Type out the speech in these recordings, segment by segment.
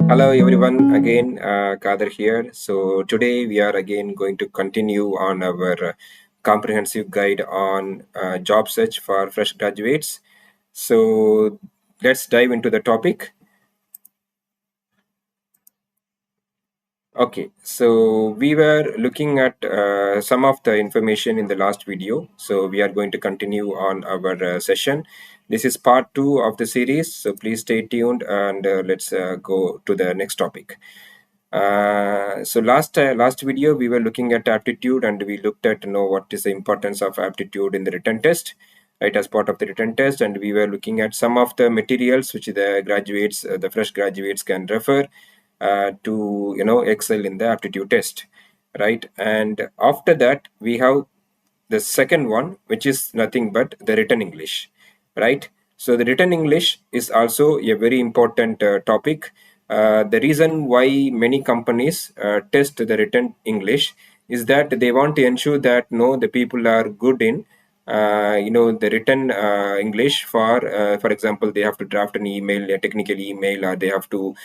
Hello everyone, again Kader here. So today we are again going to continue on our comprehensive guide on job search for fresh graduates. So let's dive into the topic. Okay, so we were looking at some of the information in the last video. So we are going to continue on our session. This is part two of the series. So please stay tuned and let's go to the next topic. So last video we were looking at aptitude, and we looked at what is the importance of aptitude in the written test, right, as part of the written test. And we were looking at some of the materials which the graduates, the fresh graduates, can refer to excel in the aptitude test, right. And after that we have the second one, which is nothing but the written English, right. So the written English is also a very important topic. The reason why many companies test the written English is that they want to ensure that no, the people are good in the written English. For example, they have to draft an email, a technical email, or they have to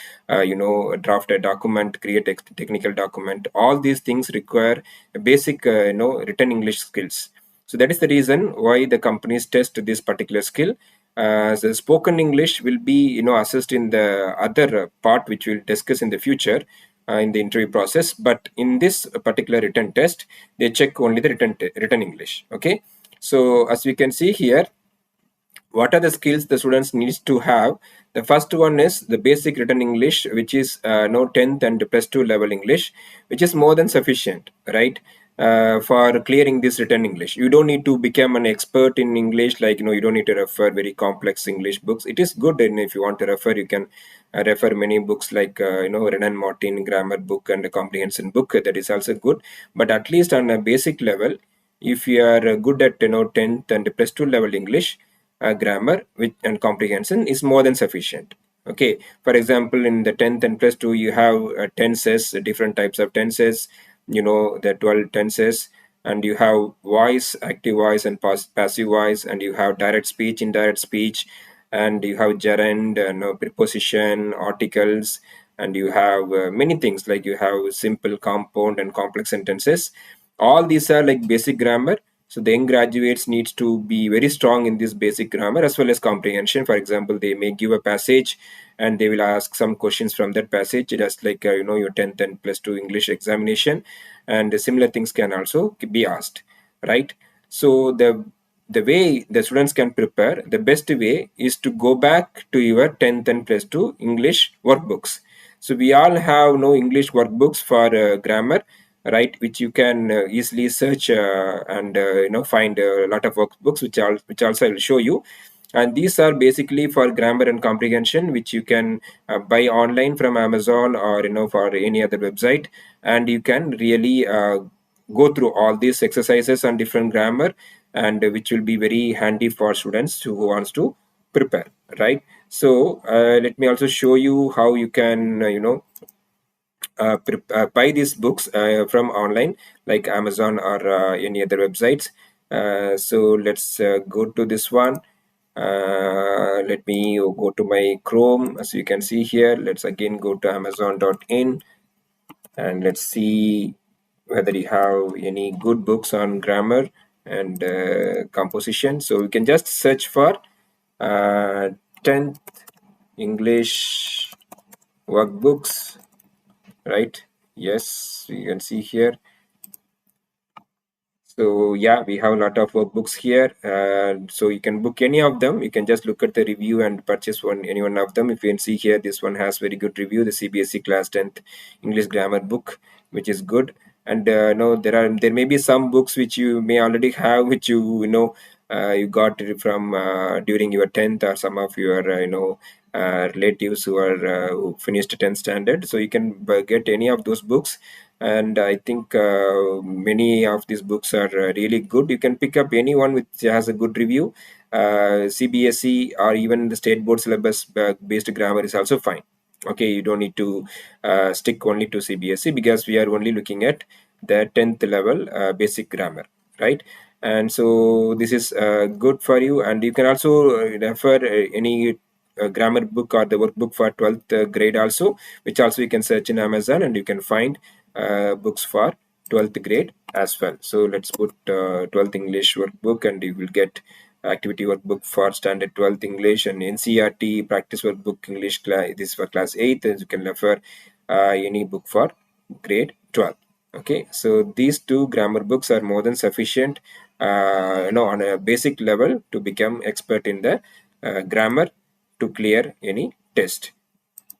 draft a document, create a technical document. All these things require a basic written English skills. So that is the reason why the companies test this particular skill. The spoken English will be assessed in the other part, which we'll discuss in the future in the interview process. But in this particular written test, they check only the written English. Okay. So as we can see here, what are the skills the students needs to have? The first one is the basic written English, which is no 10th and plus 2 level English, which is more than sufficient, right, for clearing this written English. You don't need to become an expert in English, like you don't need to refer very complex English books. It is good, and if you want to refer, you can refer many books like Renan Martin grammar book and a comprehension book. That is also good, but at least on a basic level, if you are good at 10th and plus 2 level English, grammar with and comprehension is more than sufficient. Okay, for example, in the 10th and plus 2 you have tenses, different types of tenses, the 12 tenses. And you have voice, active voice and passive voice, and you have direct speech, indirect speech, and you have gerund and preposition, articles, and you have many things, like you have simple, compound and complex sentences. All these are like basic grammar. So the young graduates needs to be very strong in this basic grammar as well as comprehension. For example, they may give a passage and they will ask some questions from that passage, just like your 10th and plus 2 English examination, and similar things can also be asked, right. So the way the students can prepare, the best way is to go back to your 10th and plus 2 English workbooks. So we all have no English workbooks for grammar, right, which you can easily search and find a lot of workbooks, which also I will show you. And these are basically for grammar and comprehension, which you can buy online from Amazon or for any other website. And you can really go through all these exercises on different grammar, and which will be very handy for students who wants to prepare, right. So let me also show you how you can buy these books from online, like Amazon or any other websites. So let's go to this one. Let me go to my Chrome. As you can see here, let's again go to amazon.in, and let's see whether you have any good books on grammar and composition. So we can just search for 10th English workbooks, right. Yes, you can see here. So yeah, we have a lot of workbooks here. So you can book any of them. You can just look at the review and purchase any one of them. If you can see here, this one has very good review, the CBSE class 10th English grammar book, which is good. And no, there may be some books which you may already have, which you got it from during your 10th, or some of your relatives who finished 10th standard. So you can get any of those books, and I think many of these books are really good. You can pick up any one which has a good review. CBSE or even the state board syllabus based grammar is also fine. Okay, you don't need to stick only to CBSE, because we are only looking at the 10th level basic grammar, right. And so this is good for you, and you can also refer any grammar book or the workbook for 12th grade also, which also you can search in Amazon and you can find books for 12th grade as well. So let's put 12th English workbook and you will get activity workbook for standard 12th English and NCERT practice workbook English class. This is for class 8th, and you can refer any book for grade 12. Okay, so these two grammar books are more than sufficient on a basic level to become expert in the grammar to clear any test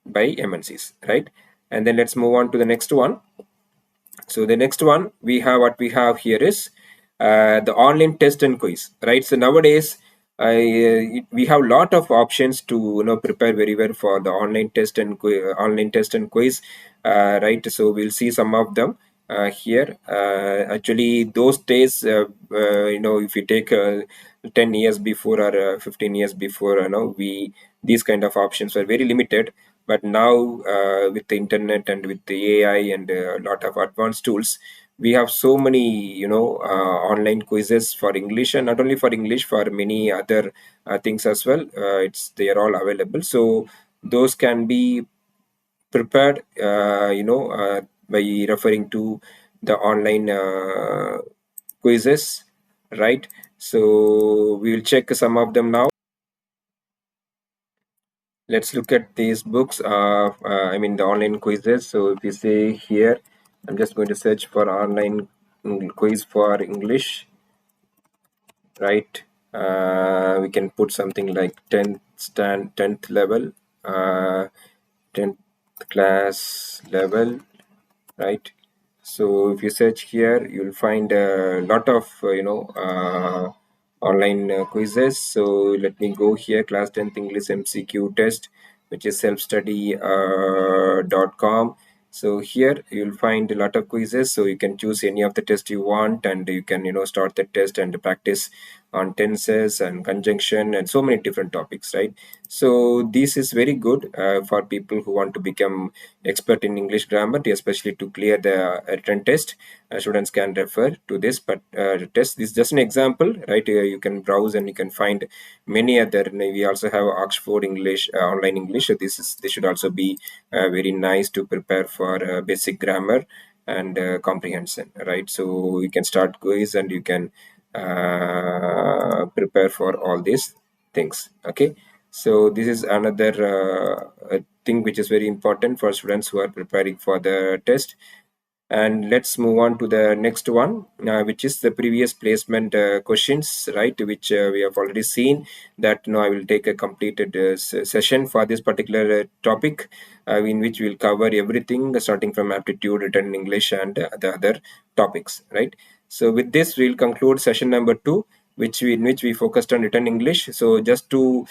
by MNCs, right? And then let's move on to the next one. So the next one we have, what we have here is the online test and quiz, right? So nowadays we have a lot of options to prepare very well for the online test and quiz, right? So we'll see some of them here. Actually, those days, if you take 10 years before or 15 years before, we these kind of options were very limited, but now with the internet and with the AI and a lot of advanced tools, we have so many online quizzes for English, and not only for English, for many other things as well. It's They are all available, so those can be prepared by referring to the online quizzes, right? So we will check some of them now. Let's look at these books, I mean the online quizzes. So if you say here, I'm just going to search for online quiz for English, right? We can put something like 10th level, 10th class level, right? So if you search here, you'll find a lot of online quizzes. So let me go here, class 10th English MCQ test, which is selfstudy.com. So here you'll find a lot of quizzes, so you can choose any of the test you want, and you can start the test and practice on tenses and conjunction and so many different topics, right? So this is very good for people who want to become expert in English grammar, especially to clear the written test. Students can refer to this, but test, this is just an example, right? You can browse and you can find many other. We also have Oxford English, online English. So this should also be very nice to prepare for basic grammar and comprehension, right? So you can start quiz and you can prepare for all these things. Okay, so this is another thing which is very important for students who are preparing for the test. And let's move on to the next one, which is the previous placement questions, right? Which we have already seen that. Now I will take a completed session for this particular topic, in which we'll cover everything starting from aptitude, written English, and the other topics, right? So with this, we'll conclude session number 2, in which we focused on written English. So just to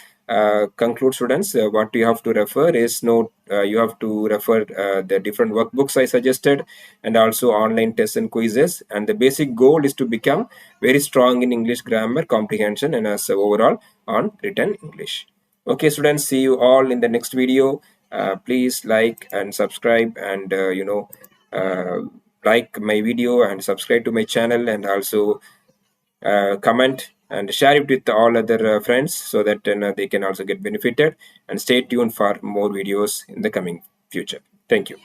conclude, students, what you have to refer is you have to refer the different workbooks I suggested, and also online tests and quizzes. And the basic goal is to become very strong in English grammar comprehension and as overall on written English. Okay, students, see you all in the next video. Please like and subscribe, and uh, like my video and subscribe to my channel, and also comment and share it with all other friends, so that they can also get benefited. And stay tuned for more videos in the coming future. Thank you.